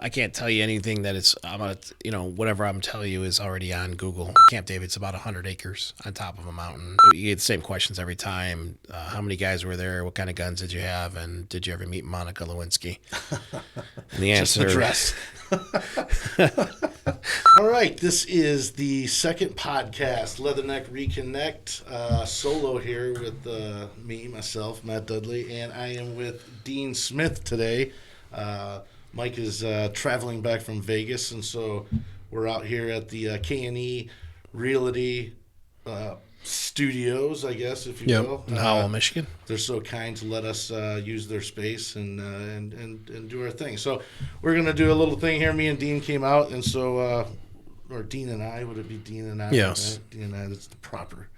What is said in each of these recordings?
I can't tell you anything that whatever I'm telling you is already on Google. Camp David's about 100 acres on top of a mountain. You get the same questions every time. How many guys were there? What kind of guns did you have? And did you ever meet Monica Lewinsky? And the answer... Just All right, this is the second podcast, Leatherneck Reconnect, solo here with me, myself, Matt Dudley, and I am with Dean Smith today. Mike is traveling back from Vegas, and so we're out here at the KNE Realty studios, I guess, if you will. In Howell, Michigan. They're so kind to let us use their space and do our thing. So we're going to do a little thing here. Me and Dean came out, and so, or Dean and I, would it be Dean and I? Yes. Right? Dean and I, that's the proper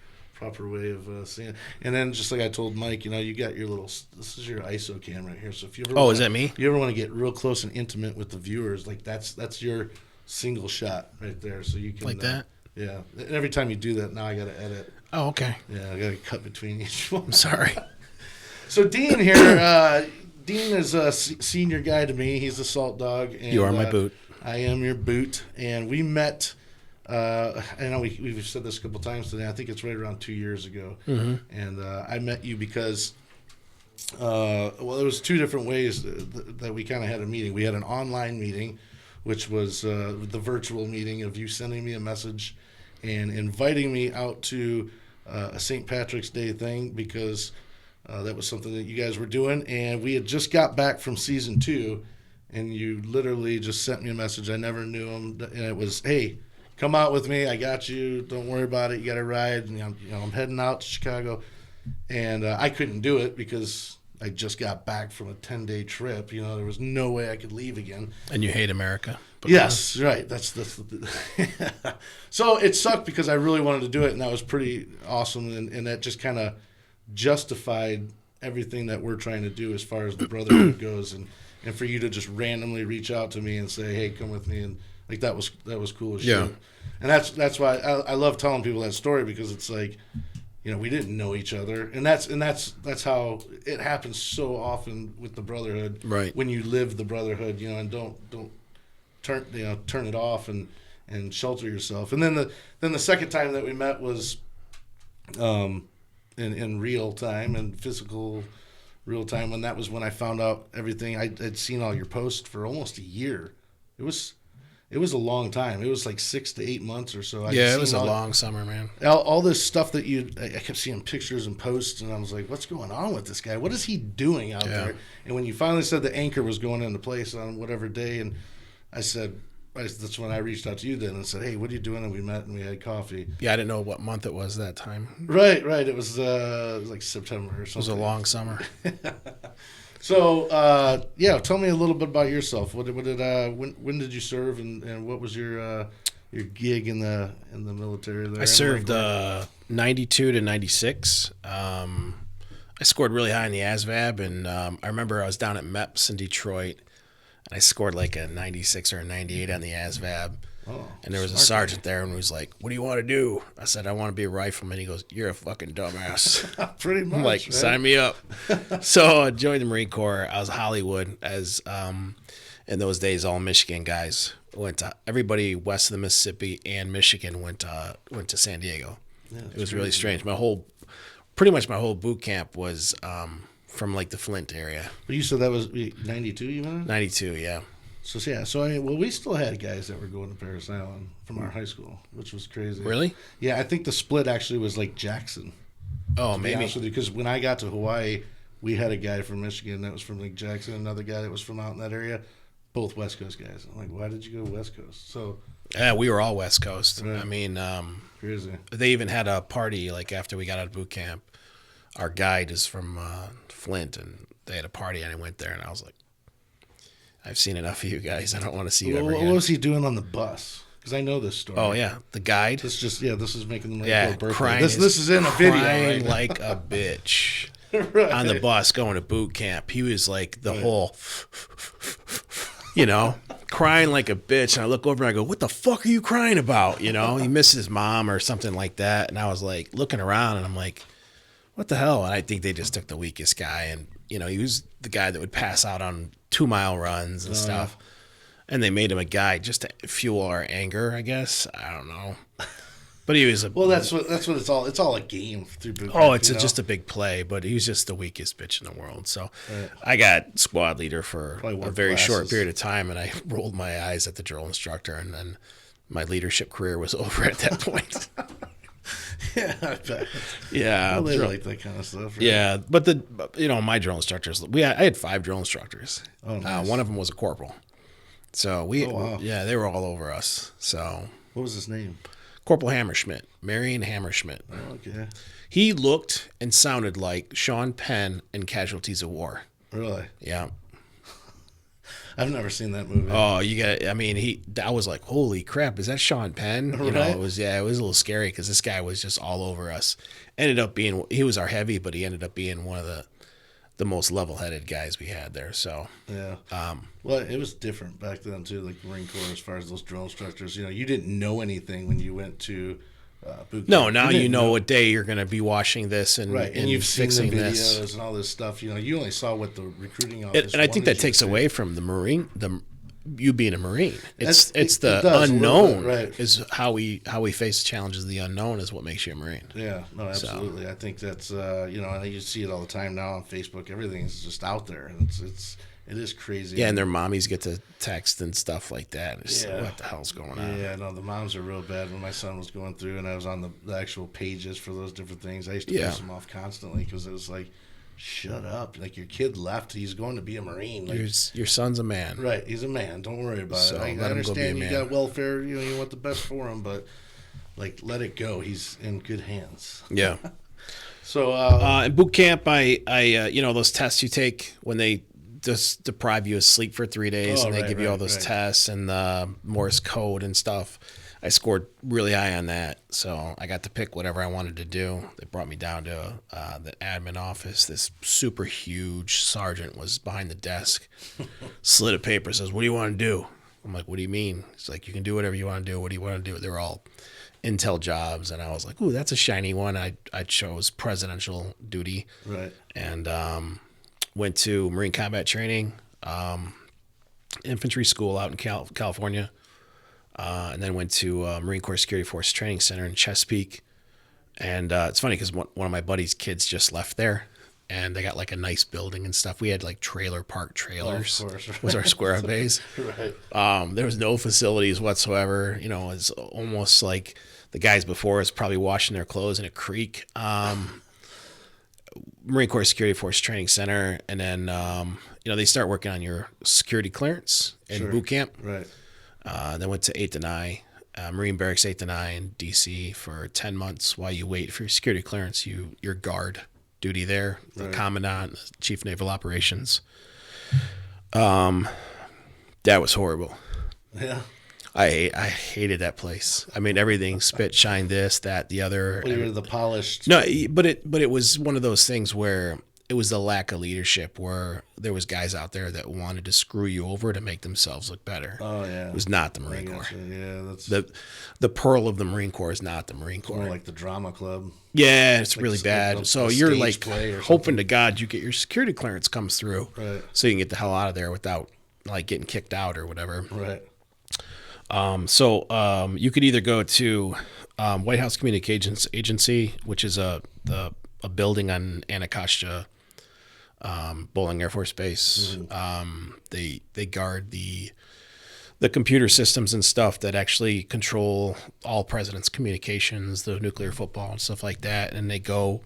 way of saying it. And then just like I told Mike, you got your little, this is your ISO cam right here. So if you ever is that me? If you ever want to get real close and intimate with the viewers, like that's your single shot right there. So you can. Like that? Yeah. And every time you do that, now I got to edit. Oh, okay. Yeah, I got to cut between each one. I'm sorry. So Dean here, Dean is a senior guy to me. He's a salt dog. And, you are my boot. I am your boot. And we met, I know we've said this a couple times today. I think it's right around 2 years ago. Mm-hmm. And I met you because, it was two different ways that we kind of had a meeting. We had an online meeting, which was the virtual meeting of you sending me a message and inviting me out to a St. Patrick's Day thing because that was something that you guys were doing. And we had just got back from season 2, and you literally just sent me a message. I never knew him. And it was, hey, come out with me. I got you. Don't worry about it. You got a ride. And, I'm heading out to Chicago. And I couldn't do it because I just got back from a 10-day trip. There was no way I could leave again. And you hate America. Yes, right. That's So it sucked because I really wanted to do it, and that was pretty awesome, and that just kind of justified everything that we're trying to do as far as the brotherhood goes, and for you to just randomly reach out to me and say, "Hey, come with me," and like that was cool as shit. Yeah. And that's why I love telling people that story because it's like, we didn't know each other, and that's how it happens so often with the brotherhood. Right. When you live the brotherhood, and don't turn it off and shelter yourself. And then the second time that we met was in real time and physical real time, and that was when I found out everything. I'd seen all your posts for almost a year. It was a long time. It was like 6 to 8 months or so. It was a long summer, man. All this stuff that I kept seeing pictures and posts, and I was like, what's going on with this guy? What is he doing out there? And when you finally said the anchor was going into place on whatever day, and that's when I reached out to you then and said, hey, what are you doing? And we met and we had coffee. Yeah, I didn't know what month it was that time. Right. It was like September or something. It was a long summer. So, tell me a little bit about yourself. When did you serve, and what was your gig in the military there? I served 92 to 96. I scored really high in the ASVAB, and I remember I was down at MEPS in Detroit, and I scored like a 96 or a 98 on the ASVAB. Oh, and there was a sergeant there and was like, what do you want to do? I said, I want to be a rifleman. He goes, you're a fucking dumbass. Pretty much. I'm like, man. Sign me up. So I joined the Marine Corps. I was Hollywood, as in those days, all Michigan guys went to, everybody west of the Mississippi and Michigan went to San Diego. Yeah, it was really strange. Pretty much my whole boot camp was from like the Flint area. But you said that was 92 you went in? 92, yeah. So we still had guys that were going to Parris Island from our high school, which was crazy. Really? Yeah, I think the split actually was like Jackson. Oh, maybe. Because when I got to Hawaii, we had a guy from Michigan that was from like Jackson, another guy that was from out in that area, both West Coast guys. I'm like, why did you go West Coast? So yeah, we were all West Coast. Right. I mean, crazy. They even had a party like after we got out of boot camp. Our guide is from Flint, and they had a party, and I went there, and I was like, I've seen enough of you guys. I don't want to see you ever again. What was he doing on the bus? Because I know this story. Oh, yeah. The guide. This is making them birthday. Crying. This is in a video. Crying right? like a bitch right. on the bus going to boot camp. He was like the whole, crying like a bitch. And I look over and I go, what the fuck are you crying about? He missed his mom or something like that. And I was like looking around and I'm like, what the hell? And I think they just took the weakest guy. And, he was the guy that would pass out on 2-mile runs and stuff. and they made him a guy just to fuel our anger, I guess. I don't know. But he was a Well, that's what it's all. It's all a game through boot camp. oh, it's just a big play. But he was just the weakest bitch in the world. So I got squad leader for a very short period of time, and I rolled my eyes at the drill instructor, and then my leadership career was over at that point. Yeah, I bet. Yeah, well, they like that kind of stuff. Right? Yeah, but my drill instructors, I had 5 drill instructors. Oh, nice. One of them was a corporal. So they were all over us. So what was his name? Corporal Hammerschmidt, Marion Hammerschmidt. Oh, okay. He looked and sounded like Sean Penn in Casualties of War. Really? Yeah. I've never seen that movie. Oh, I was like, holy crap, is that Sean Penn? You know, it was a little scary because this guy was just all over us. He was our heavy, but he ended up being one of the most level-headed guys we had there. So yeah. Well, it was different back then too, like Marine Corps, as far as those drill instructors. You know, you didn't know anything when you went to boot camp. No, now you know what day you're going to be washing this and you've seen the videos this and all this stuff. You know, you only saw what the recruiting office. And I think that takes away from you being a Marine. It's the unknown, right? Is how we face challenges of the unknown is what makes you a Marine. Yeah, no, absolutely. So, I think that's and you see it all the time now on Facebook. Everything's just out there, and it is crazy. Yeah, and their mommies get to text and stuff like that. What the hell's going on? Yeah, no, the moms are real bad. When my son was going through, and I was on the actual pages for those different things, I used to piss him off constantly because it was like, shut up. Like, your kid left. He's going to be a Marine. Like, your son's a man. Right. He's a man. Don't worry about it. I let him understand go be a you man. got welfare. You want the best for him, but, like, let it go. He's in good hands. Yeah. So, in boot camp, I those tests you take when they just deprive you of sleep for 3 days and they give you all those tests and the Morse code and stuff. I scored really high on that, so I got to pick whatever I wanted to do. They brought me down to the admin office. This super huge sergeant was behind the desk, slid a paper, says, "What do you want to do?" I'm like, "What do you mean?" He's like, "You can do whatever you want to do. What do you want to do?" They were all intel jobs, and I was like, "Ooh, that's a shiny one." I chose presidential duty, right, and went to Marine combat training, infantry school out in California. And then went to Marine Corps Security Force Training Center in Chesapeake. And it's funny because one of my buddy's kids just left there, and they got like a nice building and stuff. We had like trailer park trailers. Of course, right. Was our square base. Right. There was no facilities whatsoever. You know, it's almost like the guys before us probably washing their clothes in a creek. Marine Corps Security Force Training Center, and then they start working on your security clearance in boot camp. Right. Then went to 8th and I, Marine Barracks 8th and I in D.C. for 10 months while you wait for your security clearance. Your guard duty there, the commandant, the chief naval operations. That was horrible. Yeah. I hated that place. I mean, everything spit, shine, this, that, the other. Well, you were the polished. No, but it was one of those things where it was the lack of leadership, where there was guys out there that wanted to screw you over to make themselves look better. Oh yeah, it was not the Marine Corps. Yeah, that's the pearl of the Marine Corps is not the Marine Corps. More like the drama club. Yeah, it's like really bad. So you're like hoping something. to God you get your security clearance comes through, right? So you can get the hell out of there without like getting kicked out or whatever. Right. So you could either go to White House Communications Agency, which is a building on Anacostia, Bowling Air Force Base. Mm-hmm. They guard the computer systems and stuff that actually control all presidents' communications, the nuclear football and stuff like that, and they go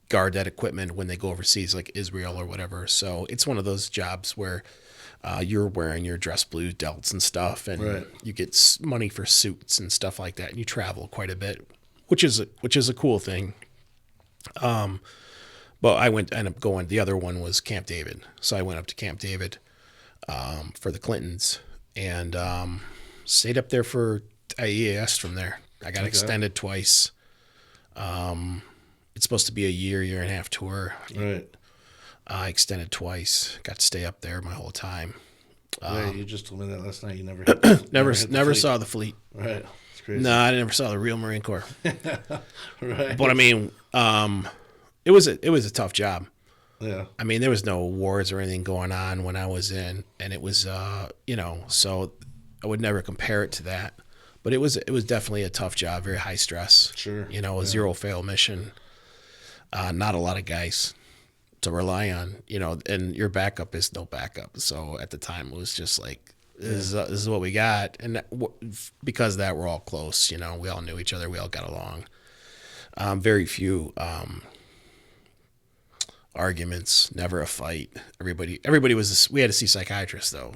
guard that equipment when they go overseas, like Israel or whatever. So it's one of those jobs where you're wearing your dress blue delts and stuff, and you get money for suits and stuff like that, and you travel quite a bit, which is a cool thing. But I ended up going. The other one was Camp David, so I went up to Camp David for the Clintons, and stayed up there for EAS from there. I got extended twice. It's supposed to be a year and a half tour. Right. I extended twice. Got to stay up there my whole time. You just told me that last night. You never never saw the fleet. Right. It's crazy. No, I never saw the real Marine Corps. Right. But I mean, it was a tough job. Yeah. I mean, there was no wars or anything going on when I was in, and it was, so I would never compare it to that. But it was definitely a tough job, very high stress. Sure. A zero fail mission. Not a lot of guys to rely on, and your backup is no backup. So at the time, it was just like, this is what we got. And because of that, we're all close. We all knew each other. We all got along. Very few arguments, never a fight. Everybody we had to see psychiatrists though.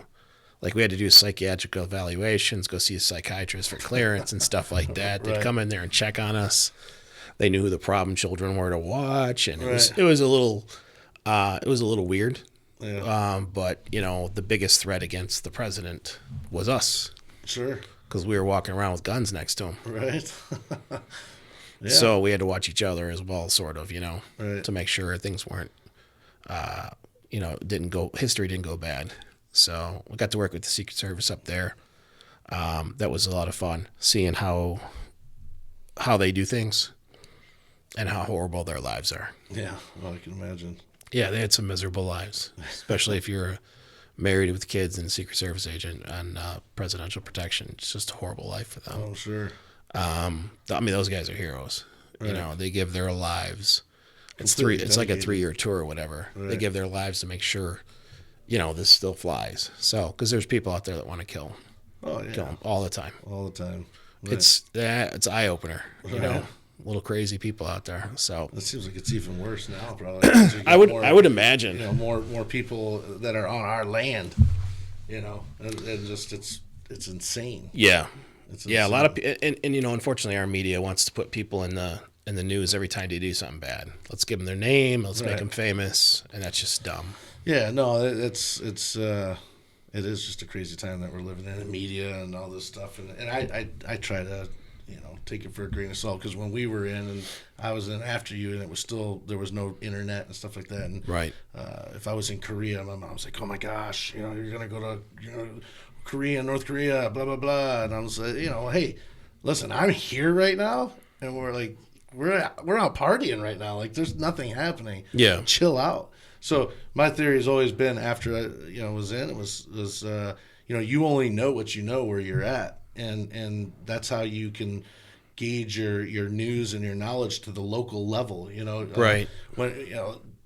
Like we had to do psychiatric evaluations, go see a psychiatrist for clearance and stuff like that. They'd Right. come in there and check on us. They knew who the problem children were to watch, and Right. it was a little weird. Yeah. But the biggest threat against the president was us Sure. because we were walking around with guns next to him. Right. Yeah. So we had to watch each other as well, sort of, Right. to make sure things weren't, history didn't go bad. So we got to work with the Secret Service up there. That was a lot of fun, seeing how they do things and how horrible their lives are. Yeah. Well, I can imagine. Yeah, they had some miserable lives, especially if you're married with kids and a Secret Service agent on presidential protection. It's just a horrible life for them. Oh, sure. Those guys are heroes. Right. They give their lives. It's Completely It's like a dedicated. 3-year tour or whatever. They Right. give their lives to make sure, this still flies. So, because there's people out there that want to kill Oh, yeah. them all the time. All the time. Right. It's eye opener. Right. Little crazy people out there. So It seems like it's even worse now, probably. 'Cause you I got would imagine. more people that are on our land. And just it's insane. Yeah. It's Yeah, a insane. lot of and unfortunately, our media wants to put people in the news every time they do something bad. Let's give them their name. Let's make Right. them famous, and that's just dumb. Yeah, no, it is just a crazy time that we're living in, the media and all this stuff. And I try to take it for a grain of salt, because when we were in, and I was in after you, and it was still, there was no internet and stuff like that. And Right. if I was in Korea, my mom was like, "Oh my gosh, you're gonna go to Korea, North Korea, blah blah blah," and I was like, "Hey, listen, I'm here right now, and we're out partying right now. Like, there's nothing happening. Yeah. Chill out." So my theory has always been, after I was in, it was you only know what you know where you're at, and that's how you can gauge your news and your knowledge to the local level. Right. When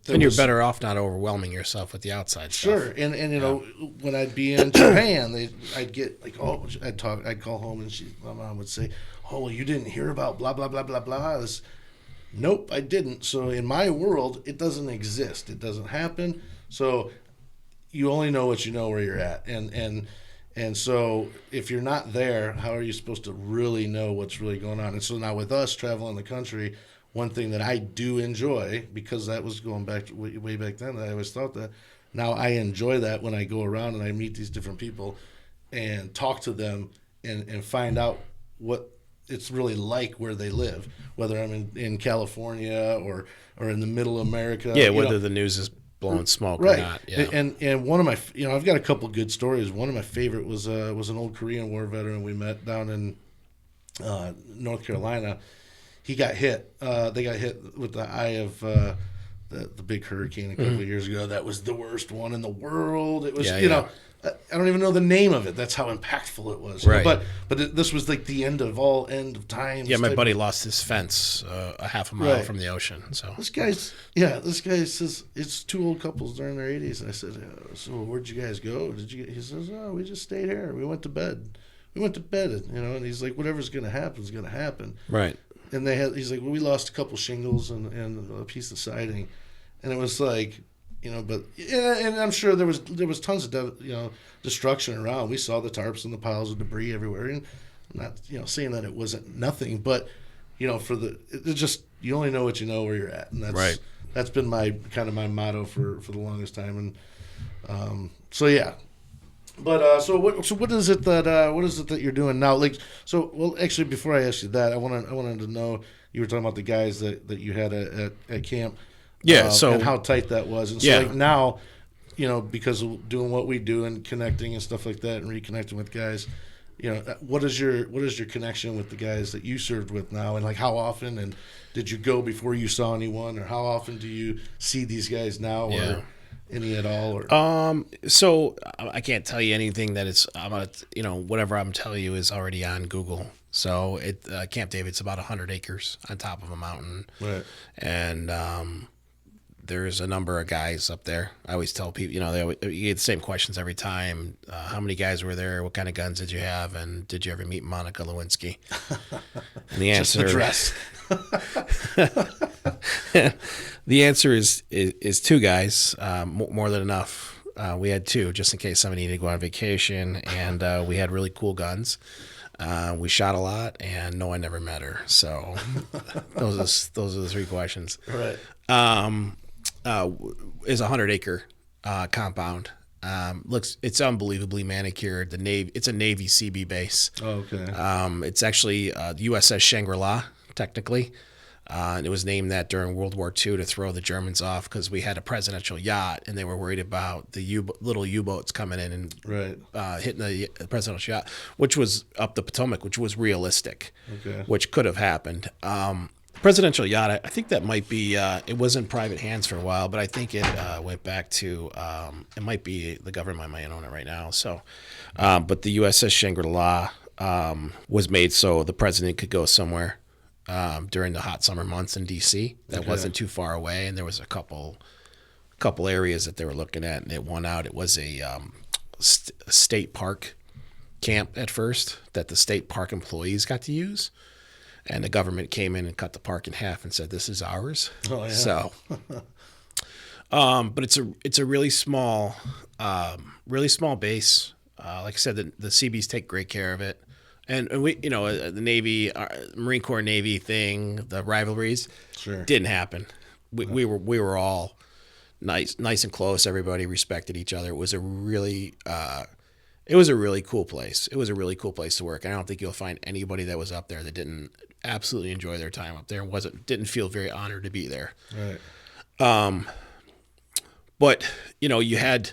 And you're better off not overwhelming yourself with the outside Sure, stuff. and when I'd be in Japan, I'd get like, I'd call home, and my mom would say, "Oh, well, you didn't hear about blah blah blah blah blah." Nope, I didn't. So in my world, it doesn't exist. It doesn't happen. So you only know what you know where you're at, and so if you're not there, how are you supposed to really know what's really going on? And so now with us traveling the country, one thing that I do enjoy, because that was going back to way back then, I always thought that. Now I enjoy that when I go around and I meet these different people and talk to them and find out what it's really like where they live, whether I'm in California or in the middle of America. Yeah, whether the news is blowing smoke or Right. not. Yeah. And one of my, I've got a couple good stories. One of my favorite was an old Korean War veteran we met down in North Carolina. He got hit. They got hit with the eye of the big hurricane a couple of years ago. That was the worst one in the world. It was, Yeah. I don't even know the name of it. That's how impactful it was. Right. But this was like the end of times. Yeah, my type buddy of- lost his fence a half a mile Right. from the ocean. So This guy says it's two old couples during their 80s. And I said, "So where'd you guys go? He says, "Oh, we just stayed here. We went to bed. And he's like, whatever's going to happen is going to happen." right. And he's like, "Well, we lost a couple shingles and a piece of siding." And it was like, but yeah, and I'm sure there was tons of destruction around. We saw the tarps and the piles of debris everywhere, and I'm not saying that it wasn't nothing, but it's just, you only know what you know where you're at, and that's been my motto for the longest time, and so yeah. But so what is it that you're doing now? Like, so, well, actually, before I ask you that, I wanted to know, you were talking about the guys that you had at camp. Yeah, so and how tight that was, and so yeah. like now, because of doing what we do and connecting and stuff like that, and reconnecting with guys, what is your connection with the guys that you served with now, and like how often, and did you go before you saw anyone, or how often do you see these guys now, Yeah. or any at all, or So I can't tell you anything that whatever I'm telling you is already on Google. So Camp David's about 100 acres on top of a mountain. right? And there's a number of guys up there. I always tell people, you get the same questions every time. How many guys were there? What kind of guns did you have? And did you ever meet Monica Lewinsky? And the Just the answer, dress. the answer is two guys, more than enough. We had two just in case somebody needed to go on vacation, and we had really cool guns. We shot a lot, and no, I never met her. So those are the three questions. Right. Is a 100-acre compound. It's unbelievably manicured. It's a Navy CB base. Oh, okay. It's actually USS Shangri-La, technically. And it was named that during World War II to throw the Germans off because we had a presidential yacht, and they were worried about the little U-boats coming in and Right. hitting the presidential yacht, which was up the Potomac, which was realistic, Okay. which could have happened. Presidential yacht, I think that might be, it was in private hands for a while, but I think it went back to, it might be the government might own it right now. So, but the USS Shangri-La was made so the president could go somewhere during the hot summer months in D.C. that Okay. wasn't too far away, and there was a couple areas that they were looking at, and it won out. It was a state park camp at first that the state park employees got to use. And the government came in and cut the park in half and said, "This is ours." Oh, yeah. So, but it's a really small base. Like I said, the CBs take great care of it, and we, the Navy, Marine Corps Navy thing, the rivalries, Sure. didn't happen. We were all nice and close. Everybody respected each other. It was a really cool place. It was a really cool place to work. I don't think you'll find anybody that was up there that didn't absolutely enjoy their time up there and didn't feel very honored to be there. Right. But you had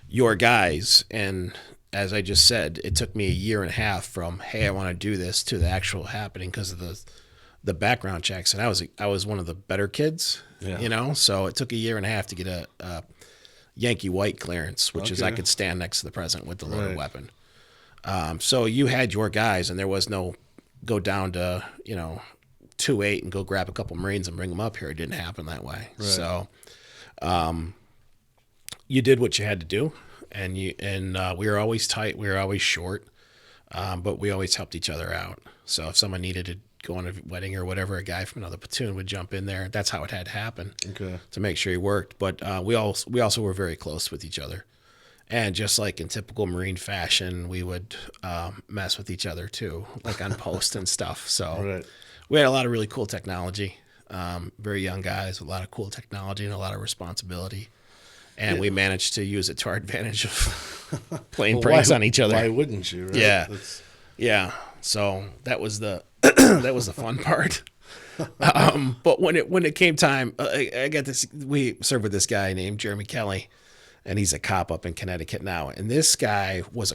your guys, and as I just said, it took me a year and a half from hey, I want to do this to the actual happening because of the background checks, and I was one of the better kids. Yeah. So it took a year and a half to get a Yankee White clearance, which is I could stand next to the president with the loaded Right. weapon. So you had your guys, and there was no go down to 2-8 and go grab a couple Marines and bring them up here. It didn't happen that way. Right. So you did what you had to do, and we were always tight. We were always short, but we always helped each other out. So if someone needed to go on a wedding or whatever, a guy from another platoon would jump in there. That's how it had to happen. Okay. To make sure he worked. But we also were very close with each other. And just like in typical Marine fashion, we would mess with each other too, like on post and stuff. So Right. we had a lot of really cool technology, very young guys with a lot of cool technology and a lot of responsibility. And we managed to use it to our advantage of playing pranks on each other. Why wouldn't you? Right? Yeah. That's- Yeah. So that was the that was the fun part. But when it came time, I got this. We served with this guy named Jeremy Kelly, and he's a cop up in Connecticut now. And this guy was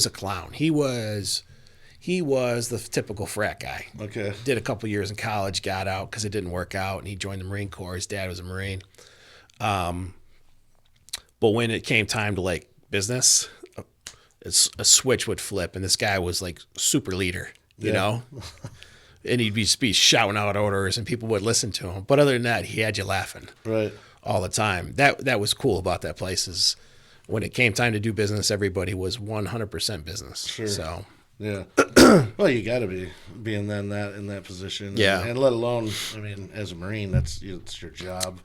a clown. He was the typical frat guy. Okay. Did a couple years in college, got out because it didn't work out, and he joined the Marine Corps. His dad was a Marine. But when it came time to like business, a switch would flip, and this guy was like super leader, you know, and he'd be shouting out orders, and people would listen to him. But other than that, he had you laughing Right. all the time. That was cool about that place is when it came time to do business, everybody was 100% business. Sure. So Yeah. Well, you got to be in that position. Yeah. And let alone, I mean, as a Marine, it's your job.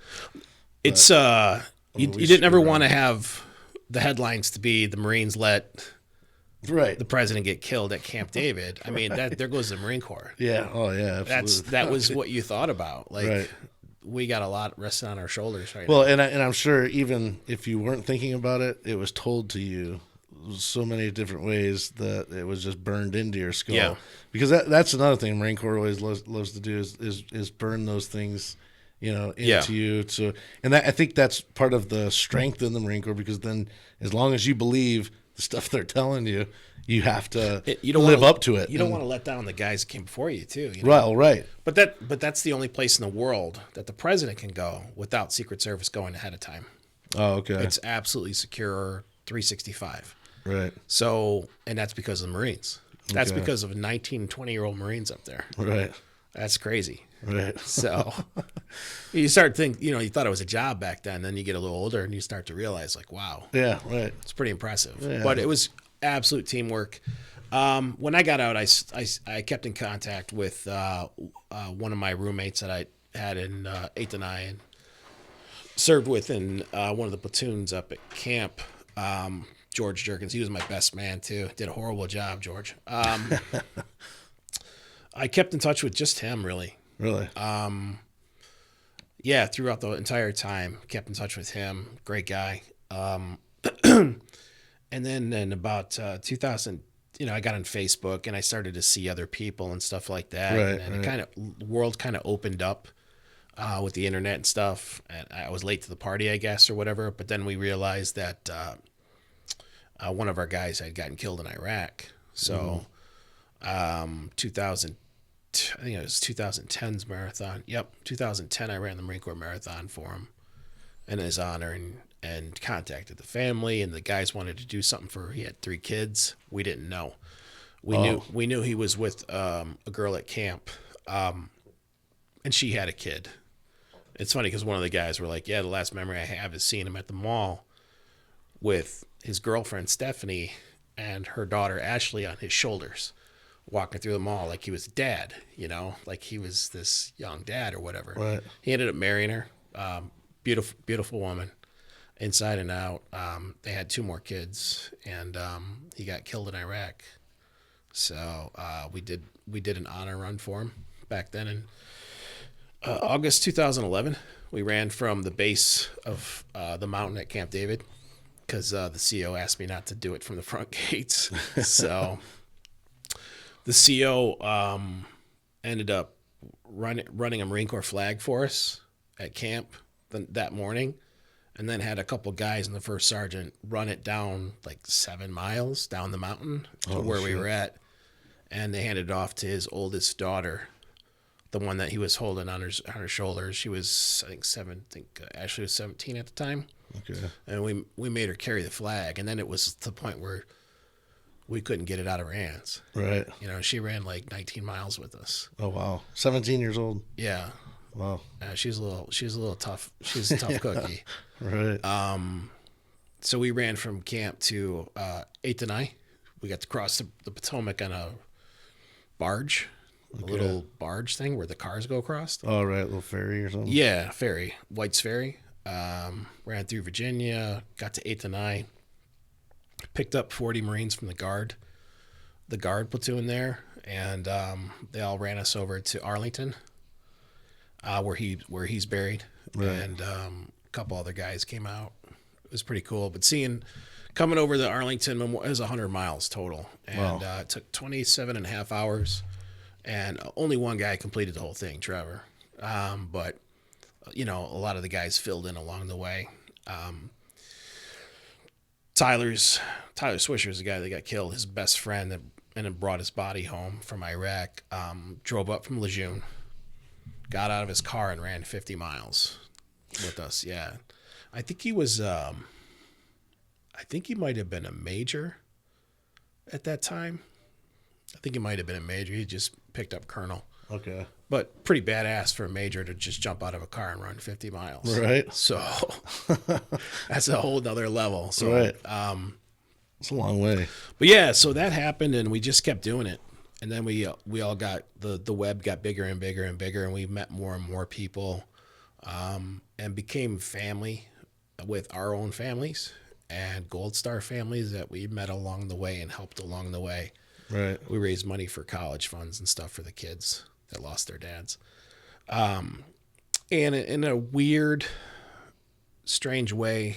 it's you we didn't ever screw want to have the headlines to be the Marines let Right. the president get killed at Camp David. I mean, there goes the Marine Corps. Yeah. Oh, yeah. Absolutely. That was what you thought about. Like Right. we got a lot resting on our shoulders right Well, now. and I'm sure even if you weren't thinking about it, it was told to you so many different ways that it was just burned into your skull. Yeah. Because that's another thing Marine Corps always loves to do is burn those things, into Yeah. you. So, and I think that's part of the strength in the Marine Corps, because then as long as you believe the stuff they're telling you, you have to You don't live wanna, up to it. You don't And- want to let down the guys that came before you too. You know? Well, right. But that's the only place in the world that the president can go without Secret Service going ahead of time. Oh, okay. It's absolutely secure 365. Right. So, and that's because of the Marines. That's Okay. because of 19, 20-year-old Marines up there. Right. That's crazy. Right. So you start to think, you thought it was a job back then. Then you get a little older and you start to realize, like, wow, Yeah. Right. it's pretty impressive. Yeah. But it was absolute teamwork. When I got out, I kept in contact with one of my roommates that I had in 8th and I and served with in one of the platoons up at camp. George Jerkins, he was my best man too. Did a horrible job, George. I kept in touch with just him, really. Really. Yeah, throughout the entire time, kept in touch with him. Great guy. And then in about 2000, I got on Facebook and I started to see other people and stuff like that. Right, And right. the world kind of opened up with the internet and stuff. And I was late to the party, I guess, or whatever. But then we realized that one of our guys had gotten killed in Iraq. So 2000. I think it was 2010's marathon. Yep, 2010. I ran the Marine Corps marathon for him in his honor, and contacted the family. And the guys wanted to do something for. He had 3 kids. We didn't know. We knew he was with a girl at camp, and she had a kid. It's funny because one of the guys were like, "Yeah, the last memory I have is seeing him at the mall with his girlfriend Stephanie and her daughter Ashley on his shoulders." Walking through the mall like he was dad, like he was this young dad or whatever. Right. He ended up marrying her. Beautiful, beautiful woman, inside and out. They had 2 more kids, and he got killed in Iraq. So we did an honor run for him back then in August 2011. We ran from the base of the mountain at Camp David because the CO asked me not to do it from the front gates. So. The CO ended up running a Marine Corps flag for us at camp that morning, and then had a couple guys and the first sergeant run it down like 7 miles down the mountain to where we were at, and they handed it off to his oldest daughter, the one that he was holding on her shoulders. She was, I think, 7. I think Ashley was 17 at the time. Okay. And we made her carry the flag, and then it was to the point where we couldn't get it out of her hands. Right. She ran like 19 miles with us. Oh wow. 17 years old. Yeah. Wow. She's a little tough. She's a tough cookie. Right. So we ran from camp to 8th and I. We got to cross the Potomac on a barge, a little barge thing where the cars go across. Oh, right. Little ferry or something. Yeah, ferry. White's Ferry. Ran through Virginia, got to 8th and I. Picked up 40 Marines from the guard platoon there, and they all ran us over to Arlington, where he's buried, Right. and a couple other guys came out. It was pretty cool. But coming over the Arlington Memorial, it was 100 miles total, and Wow. it took 27 and a half hours, and only one guy completed the whole thing, Trevor. But a lot of the guys filled in along the way. Tyler Swisher is the guy that got killed. His best friend and then brought his body home from Iraq. Drove up from Lejeune, got out of his car and ran 50 miles with us. Yeah, I think he was. I think he might have been a major at that time. I think he might have been a major. He just picked up colonel. Okay. But pretty badass for a major to just jump out of a car and run 50 miles. Right. So that's a whole nother level. So, Right. It's a long way. But yeah, so that happened and we just kept doing it. And then we all got, the web got bigger and bigger and bigger, and we met more and more people, and became family with our own families and Gold Star families that we met along the way and helped along the way. Right. We raised money for college funds and stuff for the kids that lost their dads. And in a weird, strange way,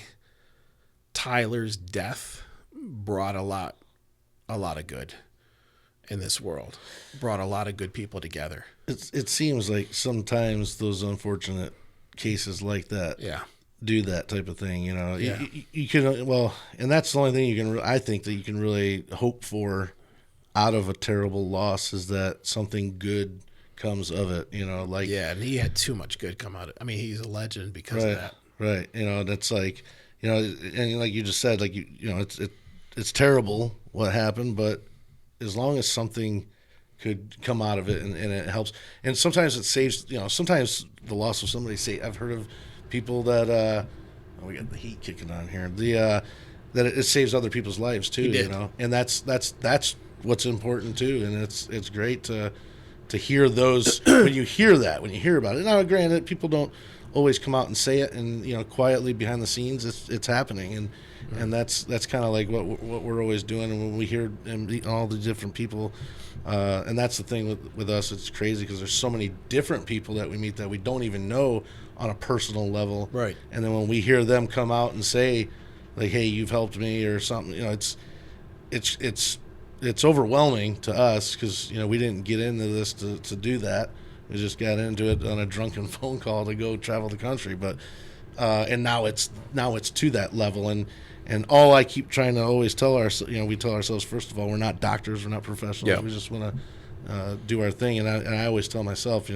Tyler's death brought a lot of good in this world. Brought a lot of good people together. It seems like sometimes those unfortunate cases like that, Yeah. do that type of thing. Yeah. You can, well, and that's the only thing you can. I think that you can really hope for out of a terrible loss is that something good comes of it. Like Yeah, and he had too much good come out of it. I mean, he's a legend because of right, that. right. That's like and like you just said, like it's terrible what happened, but as long as something could come out of it and it helps, and sometimes it saves. Sometimes the loss of somebody. Say, I've heard of people that we got the heat kicking on here. That it saves other people's lives too. He did. And that's what's important too. And it's great to hear those when you hear about it. Now, granted, people don't always come out and say it, and quietly behind the scenes, it's happening, and that's kind of like what we're always doing. And when we hear all the different people, and that's the thing with us, it's crazy because there's so many different people that we meet that we don't even know on a personal level. Right. And then when we hear them come out and say, like, "Hey, you've helped me," or something, it's overwhelming to us because we didn't get into this to do that. We just got into it on a drunken phone call to go travel the country. But and now it's to that level, and all I keep trying to always tell we tell ourselves, first of all, we're not doctors, we're not professionals. Yeah. We just want to do our thing, and I always tell myself,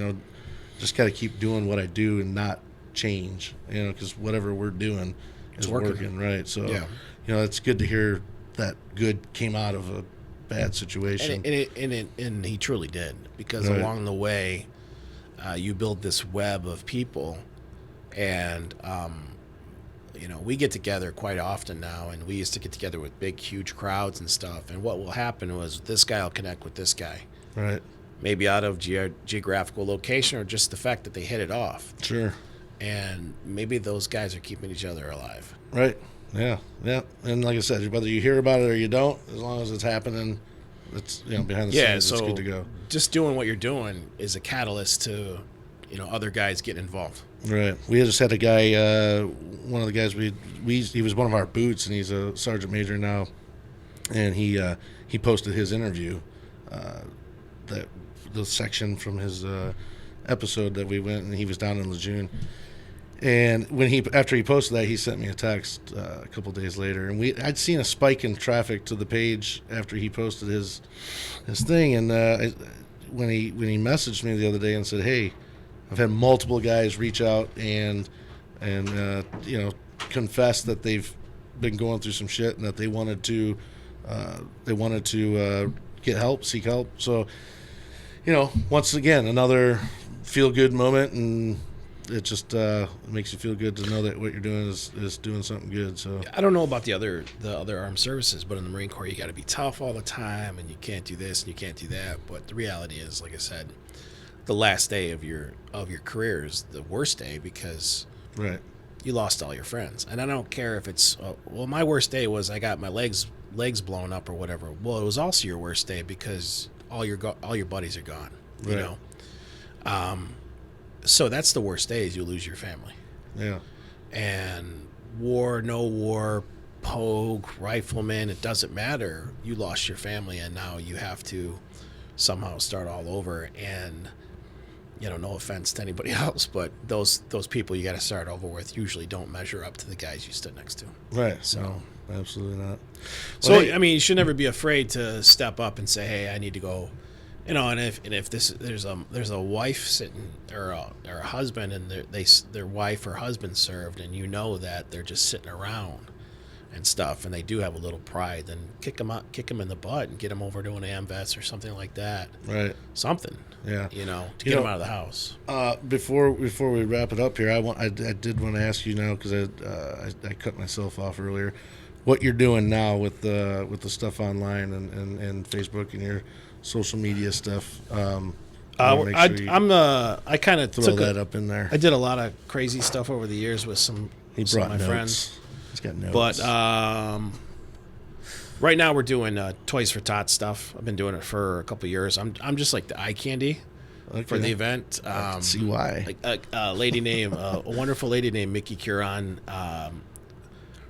just got to keep doing what I do and not change, because whatever we're doing is working, right? So Yeah. It's good to hear that good came out of a bad situation. And he truly did, because Right. along the way, you build this web of people, and we get together quite often now, and we used to get together with big, huge crowds and stuff. And what will happen was this guy will connect with this guy, Right. maybe out of geographical location or just the fact that they hit it off, Sure. and maybe those guys are keeping each other alive. Right. Yeah. Yeah. And like I said, whether you hear about it or you don't, as long as it's happening, it's behind the Yeah, scenes, so it's good to go. just doing what you're doing is a catalyst to other guys getting involved. Right. We just had a guy, one of the guys he was one of our boots, and he's a sergeant major now, and he posted his interview, that the section from his episode that we went, and he was down in Lejeune. And after he posted that, he sent me a text a couple days later, and I'd seen a spike in traffic to the page after he posted his thing, and when he messaged me the other day and said, "Hey, I've had multiple guys reach out and confess that they've been going through some shit and that they wanted to get help, seek help." So, once again, another feel good moment, and it just makes you feel good to know that what you're doing is doing something good. So I don't know about the other armed services, but in the Marine Corps, you got to be tough all the time, and you can't do this and you can't do that. But the reality is, like I said, the last day of your career is the worst day because right, you lost all your friends. And I don't care if it's my worst day was I got my legs blown up or whatever. Well, it was also your worst day because all your buddies are gone. Right. So that's the worst day, is you lose your family. Yeah. And war, no war, pogue, rifleman, it doesn't matter. You lost your family, and now you have to somehow start all over. And no offense to anybody else, but those people you got to start over with usually don't measure up to the guys you stood next to. Right. So no, absolutely not. So Well, hey, I mean, you should never be afraid to step up and say, "Hey, I need to go." And if there's a wife sitting or a husband, and their wife or husband served, and that they're just sitting around and stuff, and they do have a little pride, then kick them in the butt and get them over to an AMVETS or something like that. right. Something. Yeah. To get them out of the house. Before we wrap it up here, I did want to ask you now, because I cut myself off earlier, what you're doing now with the stuff online and Facebook and your social media stuff. I kind of throw took that up in there. I did a lot of crazy stuff over the years with some of my notes. friends. He's got notes. But right now we're doing Toys for Tots stuff. I've been doing it for a couple of years. I'm just like the eye candy for the event. I can see why. Like a wonderful lady named Mickey Curon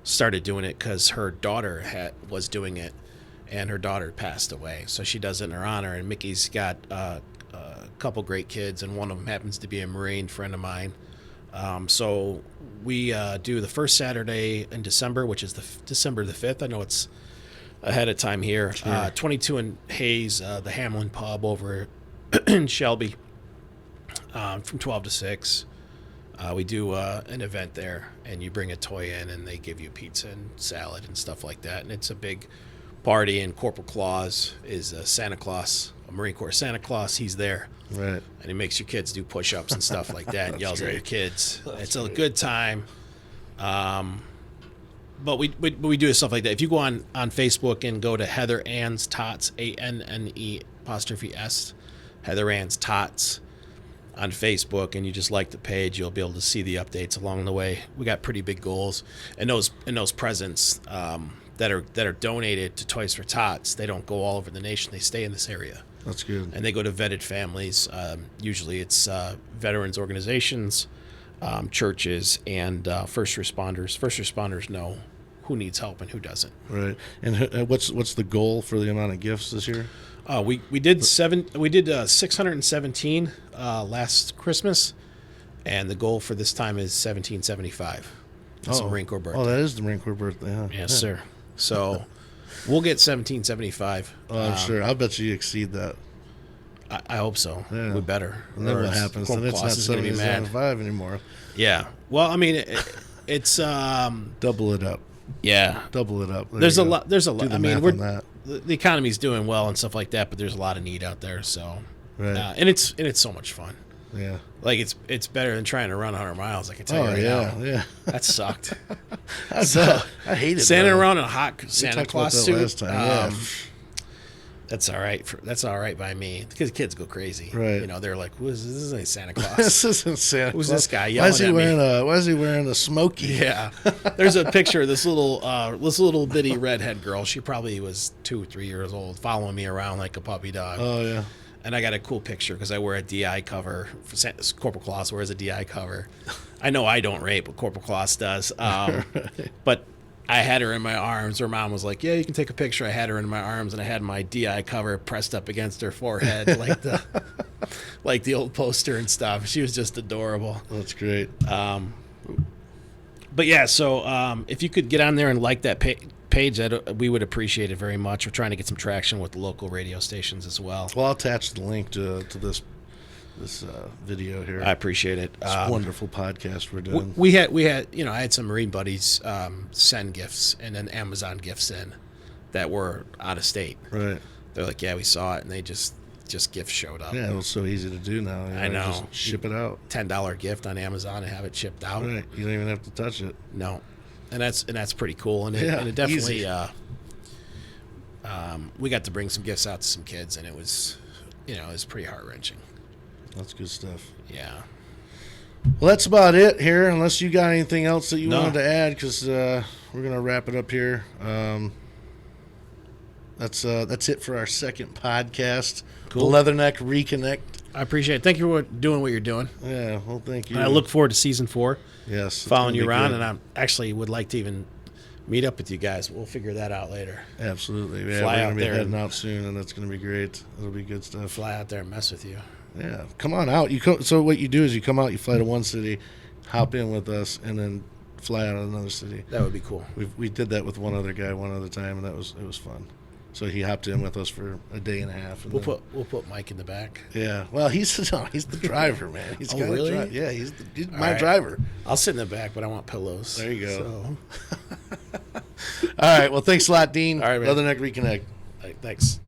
started doing it because her daughter was doing it, and her daughter passed away. So she does it in her honor. And Mickey's got a couple great kids, and one of them happens to be a Marine friend of mine. So we do the first Saturday in December, which is December the 5th. I know it's ahead of time here. Sure. 22 in Hayes, the Hamlin Pub over in Shelby, from 12 to 6. We do an event there, and you bring a toy in, and they give you pizza and salad and stuff like that. And it's a big party, and Corporal Claus is Santa Claus, a Marine Corps Santa Claus. He's there. Right. And he makes your kids do push-ups and stuff like that and yells at great. your kids. It's great. a good time. But we do stuff like that. If you go on Facebook and go to Heather Ann's Tots, ANNE''S, Heather Ann's Tots on Facebook, and you just like the page, you'll be able to see the updates along the way. We got pretty big goals, and those presents that are donated to Toys for Tots, they don't go all over the nation. They stay in this area. That's good. And they go to vetted families. Usually it's veterans organizations, churches, and first responders. First responders know who needs help and who doesn't. Right. And what's the goal for the amount of gifts this year? We did 617 last Christmas, and the goal for this time is 1775. That's a Marine Corps birthday. Oh, that is the Marine Corps birthday, huh? Yes, sir. So we'll get 1775. Oh, I'm sure. I'll bet you exceed that. I hope so. Yeah. We better. And then Or what happens? Corporal Then it's not Claus is gonna be mad. 75 anymore. Yeah. Well, I mean, it's Double it up. yeah. Double it up. There There's you a go. lot. There's a Do lot. the I mean, math on that. the economy's doing well and stuff like that, but there's a lot of need out there. So, Right. and it's so much fun. Yeah. Like it's better than trying to run 100 miles. I can tell Oh, you right yeah. now. Yeah. That sucked. I hated Standing that. around in a hot We Santa talked about Claus that suit. last time. Yeah. That's all right. That's all right by me because kids go crazy. Right. You know, they're like, "This isn't Santa Claus." This isn't Santa Who's Claus. this guy Why is he yelling at me? wearing Why is he wearing a smoky? Yeah, there's a picture of this little bitty redhead girl. She probably was 2 or 3 years old, following me around like a puppy dog. Oh yeah. And I got a cool picture because I wear a DI cover. Corporal Claus wears a DI cover. I know I don't rape, but Corporal Claus does. But I had her in my arms. Her mom was like, "Yeah, you can take a picture." I had her in my arms, and I had my DI cover pressed up against her forehead, like the old poster and stuff. She was just adorable. That's great. But yeah, so if you could get on there and like that page, we would appreciate it very much. We're trying to get some traction with the local radio stations as well. Well, I'll attach the link to this video here. I appreciate it. This wonderful podcast we're doing. We had, I had some Marine buddies send gifts and then Amazon gifts in that were out of state. Right. They're like, yeah, we saw it, and they just gifts showed up. Yeah, it was so easy to do now. I know. Just ship it out. $10 gift on Amazon and have it shipped out. Right. You don't even have to touch it. No, and that's pretty cool. And Yeah, it definitely easy. we got to bring some gifts out to some kids, and it was pretty heart wrenching. That's good stuff. Yeah. Well, that's about it here, unless you got anything else that you No. wanted to add, because we're going to wrap it up here. That's it for our second podcast, Cool. The Leatherneck Reconnect. I appreciate it. Thank you for doing what you're doing. Yeah, well, thank you. And I look forward to season 4, yes, it's following gonna you be around, good. and I actually would like to even meet up with you guys. We'll figure that out later. Absolutely. Yeah, Fly we're out going to be there heading and- out soon, and that's going to be great. It'll be good stuff. Fly out there and mess with you. Yeah, come on out. So what you do is you come out, you fly to one city, hop in with us, and then fly out of another city. That would be cool. We did that with one other guy one other time, and it was fun. So he hopped in with us for a day and a half. And We'll put Mike in the back. yeah. Well, he's the driver, man. He's Oh, gotta really? drive. Yeah, he's my right. driver. I'll sit in the back, but I want pillows. There you go. So, All right. Well, thanks a lot, Dean. All right, man. Leatherneck Reconnect. thanks.